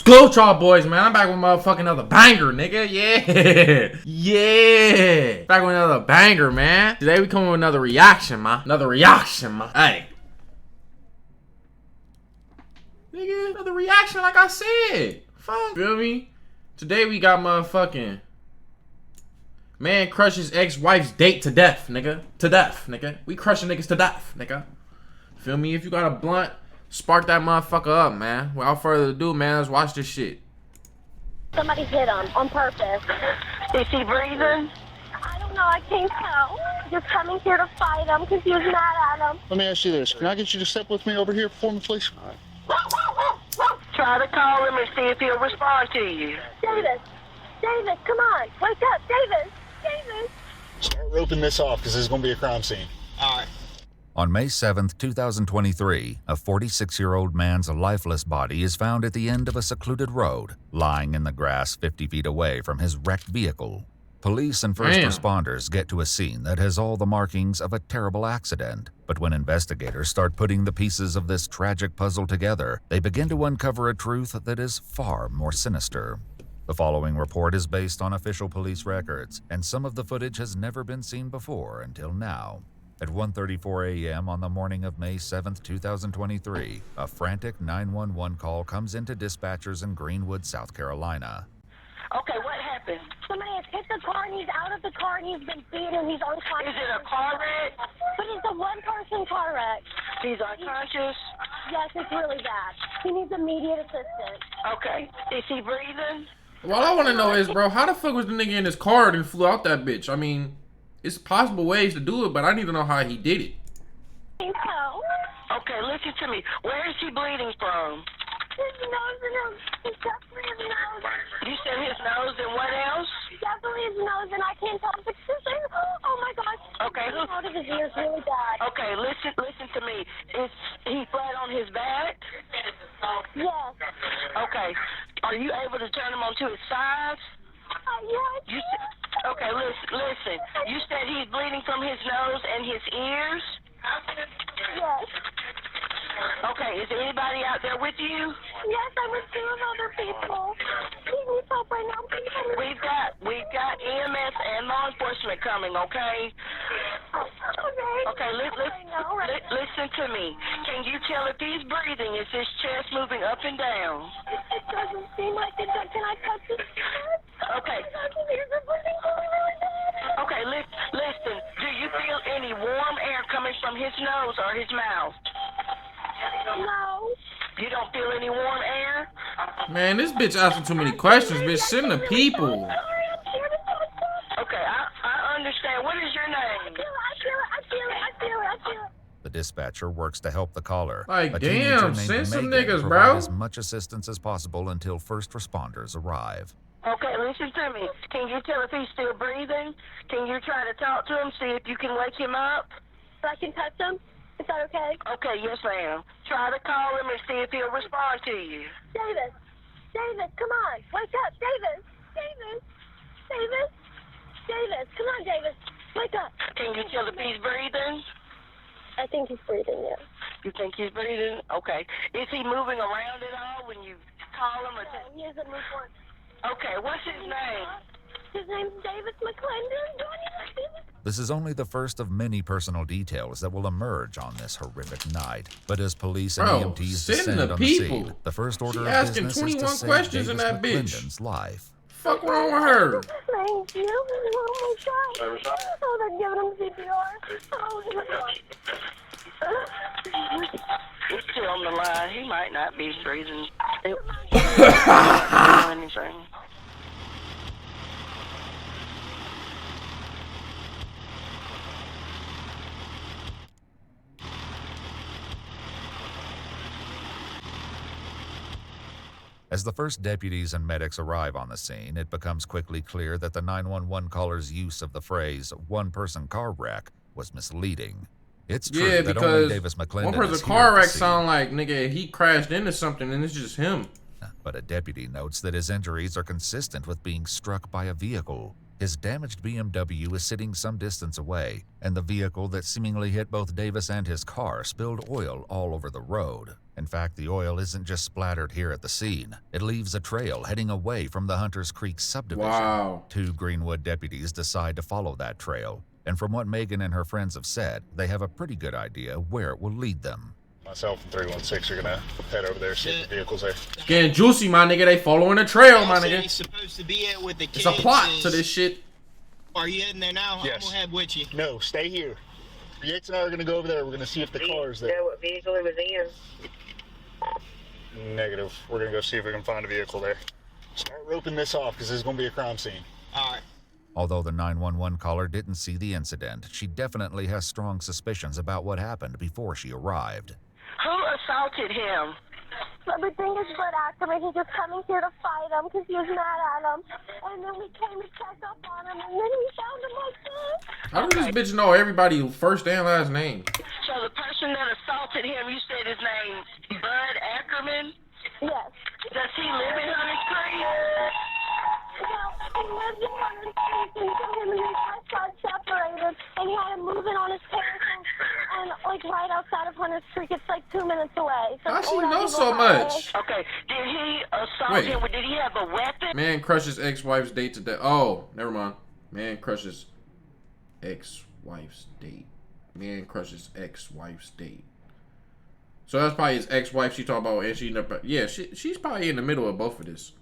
Go, y'all boys, man. I'm back with motherfucking another banger, nigga. Yeah. Yeah. Back with another banger, man. Today we come with another reaction, man. Another reaction, man. Hey. Nigga, another reaction like I said. Fuck. Feel me? Today we got motherfucking man crushes ex-wife's date to death, nigga. To death, nigga. We crushing niggas to death, nigga. Feel me? If you got a blunt, spark that motherfucker up, man. Without further ado, man, let's watch this shit. Somebody hit him on purpose. Is he breathing? I don't know. I can't tell. Just coming here to fight him because he was mad at him. Let me ask you this. Can I get you to step with me over here for me, please? Try to call him and see if he'll respond to you. Davis, Davis, come on. Wake up, Davis, Davis. Start roping this off because this is going to be a crime scene. All right. On May 7th, 2023, a 46-year-old man's lifeless body is found at the end of a secluded road, lying in the grass 50 feet away from his wrecked vehicle. Police and first responders get to a scene that has all the markings of a terrible accident. But when investigators start putting the pieces of this tragic puzzle together, they begin to uncover a truth that is far more sinister. The following report is based on official police records, and some of the footage has never been seen before until now. At 1:34 a.m. on the morning of May 7th, 2023, a frantic 911 call comes into dispatchers in Greenwood, South Carolina. Okay, what happened? Somebody has hit the car and he's out of the car and he's been beaten and he's unconscious. Is it a car wreck? But it's a one-person car wreck. He's unconscious? Yes, it's really bad. He needs immediate assistance. Okay. Is he breathing? What I want to know is, bro, how the fuck was the nigga in his car and flew out that bitch? I mean, it's possible ways to do it, but I need to know how he did it. Okay, listen to me. Where is he bleeding from? His nose and his definitely his nose. You said his nose and what else? Definitely his nose, and I can't tell if it's his thing. Oh my gosh. Okay. Out of his ears really bad. Okay, listen to me. Is he flat on his back? Yes. Okay. Are you able to turn him onto his sides? Yes. Okay, listen. You said he's bleeding from his nose and his ears? Yes. Okay, is there anybody out there with you? Yes, I'm with two other people. He needs help right now. We've got EMS and law enforcement coming, okay? Okay, listen to me. Can you tell if he's breathing? Is his chest moving up and down? It doesn't seem like it. Can I touch his chest? Okay. Okay, listen. Do you feel any warm air coming from his nose or his mouth? No. You don't feel any warm air? Man, this bitch asking too many questions, bitch. Send the people. Okay, I understand. What is your name? I feel it. The dispatcher works to help the caller. Like, A damn, teenager named send some Megan niggas, provide bro. as much assistance as possible until first responders arrive. Okay, listen to me. Can you tell if he's still breathing? Can you try to talk to him, see if you can wake him up? I can touch him? Is that okay? Okay, yes, ma'am. Try to call him and see if he'll respond to you. Davis, come on. Wake up, Davis, come on, Davis. Wake up. Can you tell if he's breathing? I think he's breathing, yeah. You think he's breathing? Okay. Is he moving around at all when you call him? He hasn't moved once. Okay, what's his name? His name's Davis McClendon. This is only the first of many personal details that will emerge on this horrific night. But as police and Bro, EMTs send descend the on the people. scene, the first order She of asking business is to 21 save questions in Davis that bitch. McClendon's life. Fuck wrong with her? Thank you. Oh my God. Oh, they're giving him CPR. Oh, He's still on the line. He might not be breathing. Anything. As the first deputies and medics arrive on the scene, it becomes quickly clear that the 911 caller's use of the phrase one-person car wreck was misleading. It's true that only Davis McClendon one person is car here wreck to see. sound like, nigga, he crashed into something and it's just him. But a deputy notes that his injuries are consistent with being struck by a vehicle. His damaged BMW is sitting some distance away, and the vehicle that seemingly hit both Davis and his car spilled oil all over the road. In fact, the oil isn't just splattered here at the scene. It leaves a trail heading away from the Hunters Creek subdivision. Wow. 2 Greenwood deputies decide to follow that trail, and from what Megan and her friends have said, they have a pretty good idea where it will lead them. Myself and 316 are gonna head over there, see if the vehicle's there. Getting juicy, my nigga. They following the trail, my nigga. He's supposed to be at with the It's kids. a plot to this shit. Are you heading there now? Yes. I'm gonna head with you. No, stay here. Yates and I are gonna go over there. We're gonna see if the car is there. Know what vehicle it was in? Negative. We're gonna go see if we can find a vehicle there. Start roping this off because this is gonna be a crime scene. All right. Although the 911 caller didn't see the incident, she definitely has strong suspicions about what happened before she arrived. Who assaulted him? Everything is good after me. He's just coming here to fight him because he was mad at him. And then we came to check up on him, and then we found him like this. How does this bitch know everybody first and last name? So the person that assaulted him, you said his name, Bud Ackerman? Yes. Does he live in Hunter's Creek? Well, he lived in Hunter's Creek, and so him and his wife got separated, and he had him moving on his parents, and like right outside of Hunter's Creek, it's like 2 minutes away. So How she Old know Eagle so Highway. much? Okay, did he assault Wait. him? Did he have a weapon? Man crushes ex-wife's date to death. Oh, never mind. Man crushes ex-wife's date. Man crushes ex-wife's date. So that's probably his ex-wife she talking about, and she ended up. Yeah, she's probably in the middle of both of this.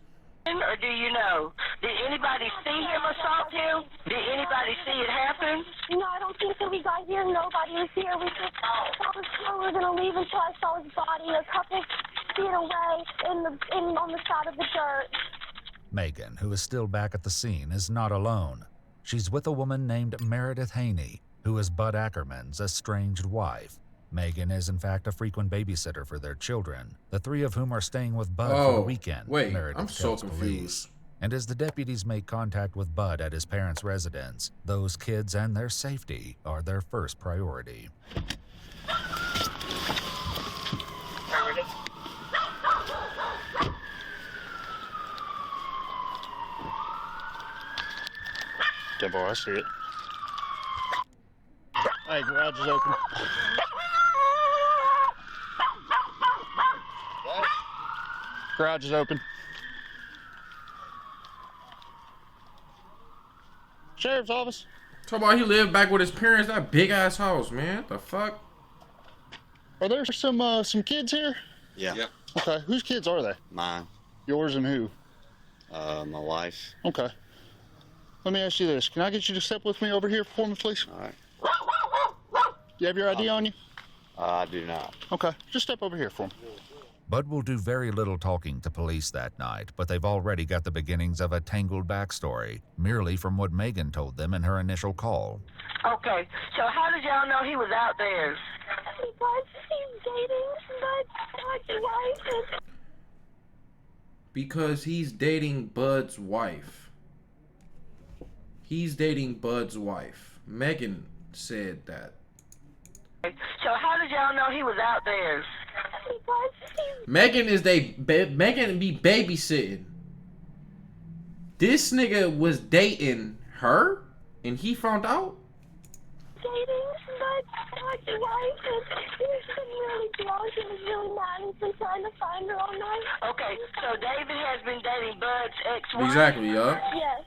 Or do you know? Did anybody see him assault him? Did anybody see it happen? No, I don't think that we got here. Nobody was here. We just thought we were going to leave until I saw his body a couple feet away on the side of the dirt. Megan, who is still back at the scene, is not alone. She's with a woman named Meredith Haney, who is Bud Ackerman's estranged wife. Megan is in fact a frequent babysitter for their children, the 3 of whom are staying with Bud for the weekend. Wait, Meredith I'm so tells confused. police. And as the deputies make contact with Bud at his parents' residence, those kids and their safety are their first priority. Yeah, boy, I see it. Hey, garage is open. Garage is open. Sheriff's office. Talk about he lived back with his parents. That big ass house, man. The fuck? Are there some kids here? Yeah. Okay, whose kids are they? Mine. Yours and who? My wife. Okay. Let me ask you this. Can I get you to step with me over here for me, please? All right. You have your ID on you? I do not. Okay, just step over here for me. Bud will do very little talking to police that night, but they've already got the beginnings of a tangled backstory, merely from what Megan told them in her initial call. Okay, so how did y'all know he was out there? Because he's dating Bud's wife. Because he's dating Bud's wife. He's dating Bud's wife. Megan said that. So how did y'all know he was out there? Because he's Megan Megan be babysitting. This nigga was dating her, and he found out. dating Bud's wife. He's been really drunk. He was really mad. He's been trying to find her all night. Okay, so David has been dating Bud's ex-wife? Exactly, yup. Yes.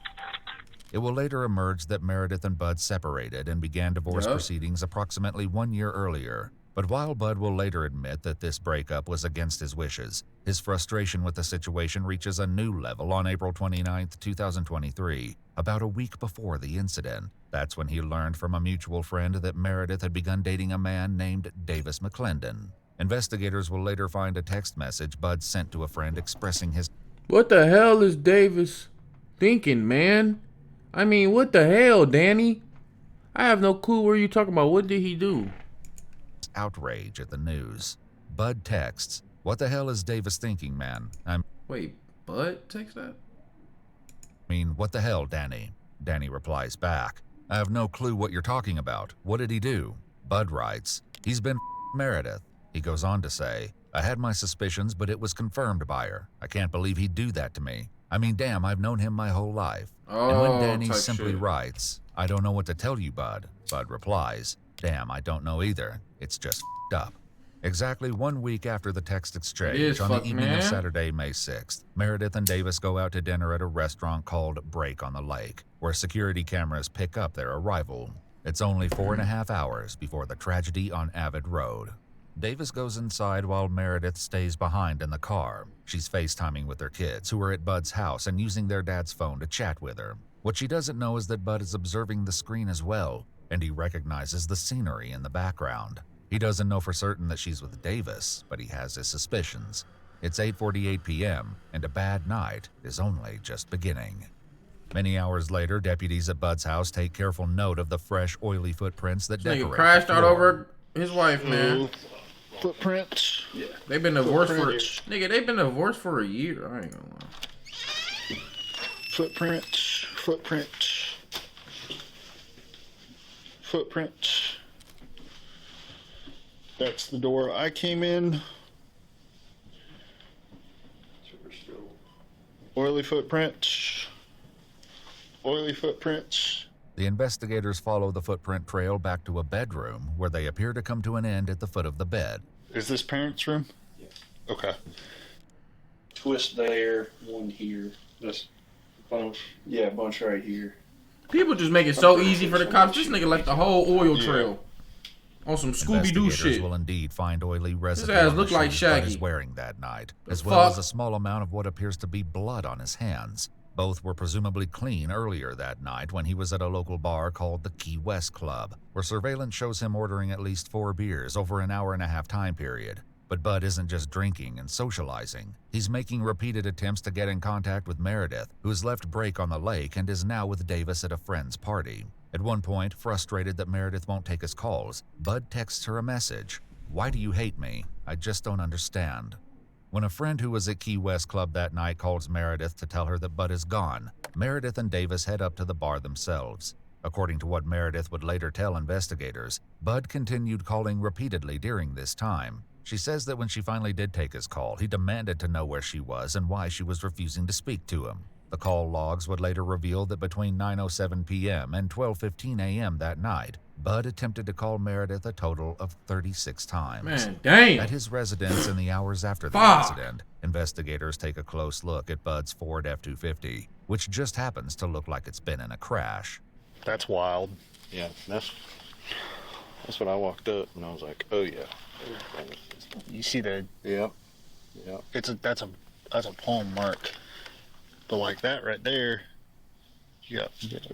It will later emerge that Meredith and Bud separated and began divorce Yup. proceedings approximately 1 year earlier. But while Bud will later admit that this breakup was against his wishes, his frustration with the situation reaches a new level on April 29, 2023, about a week before the incident. That's when he learned from a mutual friend that Meredith had begun dating a man named Davis McClendon. Investigators will later find a text message Bud sent to a friend expressing his What the hell is Davis thinking, man? I mean, what the hell, Danny? I have no clue what you're talking about. What did he do? outrage at the news. Bud texts, "What the hell is Davis thinking, man? Wait, Bud text that? What the hell, Danny?" Danny replies back, "I have no clue what you're talking about. What did he do?" Bud writes, "He's been Meredith." He goes on to say, "I had my suspicions, but it was confirmed by her. I can't believe he'd do that to me." I mean, damn, I've known him my whole life. And when Danny type simply shit. writes, I don't know what to tell you, Bud, Bud replies, damn, I don't know either. It's just f***ed up. Exactly 1 week after the text exchange, on the evening of Saturday, May 6th, Meredith and Davis go out to dinner at a restaurant called Break on the Lake, where security cameras pick up their arrival. It's only 4.5 hours before the tragedy on Avid Road. Davis goes inside while Meredith stays behind in the car. She's FaceTiming with her kids, who are at Bud's house and using their dad's phone to chat with her. What she doesn't know is that Bud is observing the screen as well, and he recognizes the scenery in the background. He doesn't know for certain that she's with Davis, but he has his suspicions. It's 8:48 p.m., and a bad night is only just beginning. Many hours later, deputies at Bud's house take careful note of the fresh, oily footprints that Nigga decorate crashed the out floor. over his wife, man. Footprints. Yeah, they've been divorced Footprints. nigga. They've been divorced for a year. I ain't gonna lie. Footprints. Footprints. Footprints. That's the door I came in. Oily footprints. Oily footprints. The investigators follow the footprint trail back to a bedroom where they appear to come to an end at the foot of the bed. Is this parents' room? Yeah. Okay. Twist there, one here. This bunch, yeah, bunch right here. People just make it so easy for the cops. This nigga left the whole oil trail on some Scooby-Doo Investigators shit. will indeed find oily residue ass on the look like shoes Bud Shaggy. is wearing that night, The as well fuck? as a small amount of what appears to be blood on his hands. Both were presumably clean earlier that night when he was at a local bar called the Key West Club, where surveillance shows him ordering at least 4 beers over an hour-and-a-half time period. But Bud isn't just drinking and socializing. He's making repeated attempts to get in contact with Meredith, who has left Break on the Lake and is now with Davis at a friend's party. At one point, frustrated that Meredith won't take his calls, Bud texts her a message. Why do you hate me? I just don't understand. When a friend who was at Key West Club that night calls Meredith to tell her that Bud is gone, Meredith and Davis head up to the bar themselves. According to what Meredith would later tell investigators, Bud continued calling repeatedly during this time. She says that when she finally did take his call, he demanded to know where she was and why she was refusing to speak to him. The call logs would later reveal that between 9:07 p.m. and 12:15 a.m. that night, Bud attempted to call Meredith a total of 36 times. Man, damn. At his residence in the hours after the Fuck. incident, investigators take a close look at Bud's Ford F-250, which just happens to look like it's been in a crash. That's wild. Yeah, that's when I walked up and I was like, oh yeah. You see the Yep. Yep. that's a palm mark. But like that right there, yeah.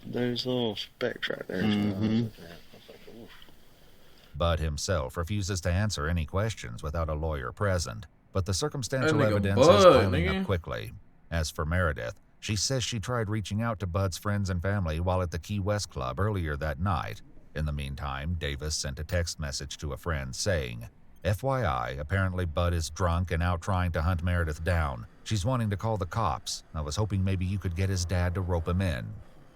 There's little specks right there. Mhm. Bud himself refuses to answer any questions without a lawyer present, but the circumstantial That nigga evidence is Bud, piling nigga. up quickly. As for Meredith, she says she tried reaching out to Bud's friends and family while at the Key West Club earlier that night. In the meantime, Davis sent a text message to a friend saying, FYI, apparently Bud is drunk and out trying to hunt Meredith down. She's wanting to call the cops. I was hoping maybe you could get his dad to rope him in.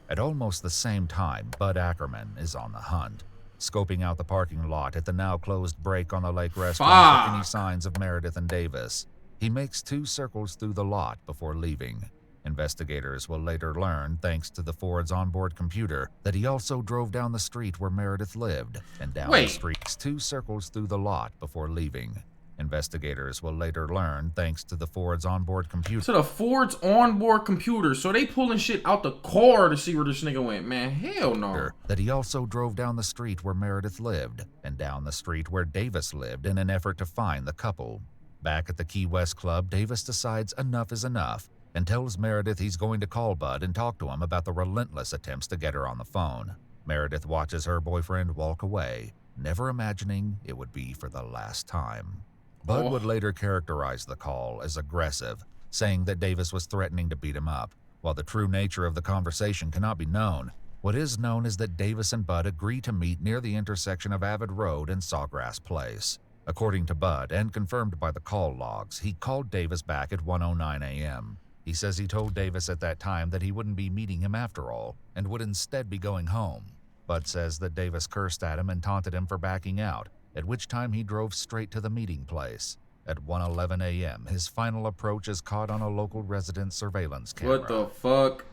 At almost the same time, Bud Ackerman is on the hunt, scoping out the parking lot at the now closed Break on the Lake restaurant for any signs of Meredith and Davis. He makes 2 circles through the lot before leaving. Investigators will later learn, thanks to the Ford's onboard computer, that he also drove down the street where Meredith lived, and down the streets 2 circles through the lot before leaving. Investigators will later learn, thanks to the Ford's onboard computer. To the Ford's onboard computer, so they pulling shit out the car to see where this nigga went. Man, hell no. That he also drove down the street where Meredith lived, and down the street where Davis lived in an effort to find the couple. Back at the Key West Club, Davis decides enough is enough, and tells Meredith he's going to call Bud and talk to him about the relentless attempts to get her on the phone. Meredith watches her boyfriend walk away, never imagining it would be for the last time. Bud would later characterize the call as aggressive, saying that Davis was threatening to beat him up. While the true nature of the conversation cannot be known, what is known is that Davis and Bud agree to meet near the intersection of Avid Road and Sawgrass Place. According to Bud, and confirmed by the call logs, he called Davis back at 1:09 a.m. He says he told Davis at that time that he wouldn't be meeting him after all, and would instead be going home. Bud says that Davis cursed at him and taunted him for backing out, at which time he drove straight to the meeting place. At 1:11 a.m., his final approach is caught on a local resident surveillance camera. What the fuck?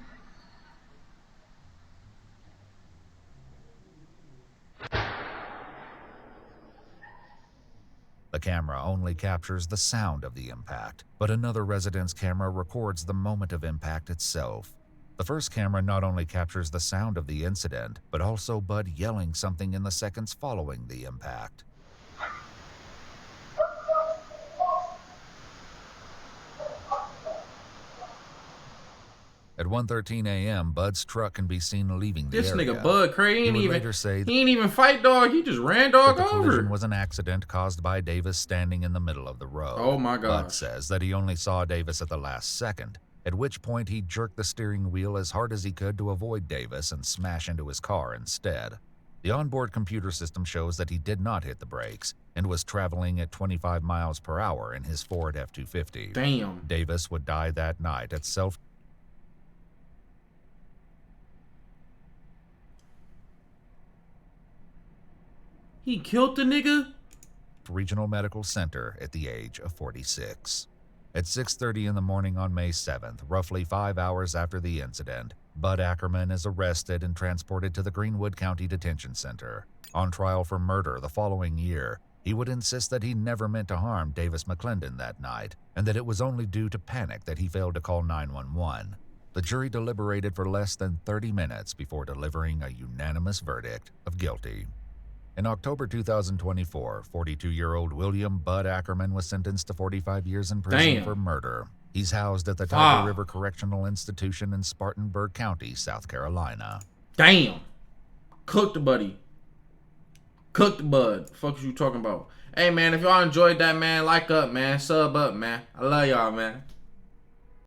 The camera only captures the sound of the impact, but another resident's camera records the moment of impact itself. The first camera not only captures the sound of the incident, but also Bud yelling something in the seconds following the impact. At 1:13 a.m., Bud's truck can be seen leaving the This area. nigga Bud crazy. He He ain't even fight dog. He just ran dog the collision over. was an accident caused by Davis standing in the middle of the road. Oh my Bud god. says that he only saw Davis at the last second, at which point he jerked the steering wheel as hard as he could to avoid Davis and smash into his car instead. The onboard computer system shows that he did not hit the brakes and was traveling at 25 miles per hour in his Ford F-250. Damn. Davis would die that night at He killed the nigga? Regional Medical Center at the age of 46. At 6:30 in the morning on May 7th, roughly 5 hours after the incident, Bud Ackerman is arrested and transported to the Greenwood County Detention Center. On trial for murder the following year, he would insist that he never meant to harm Davis McClendon that night, and that it was only due to panic that he failed to call 911. The jury deliberated for less than 30 minutes before delivering a unanimous verdict of guilty. In October 2024, 42-year-old William Bud Ackerman was sentenced to 45 years in prison for murder. He's housed at the Tiger River Correctional Institution in Spartanburg County, South Carolina. Damn. Cooked the buddy. Cooked the bud. Fuck is you talking about? Hey man, if y'all enjoyed that, man, like up, man. Sub up, man. I love y'all, man.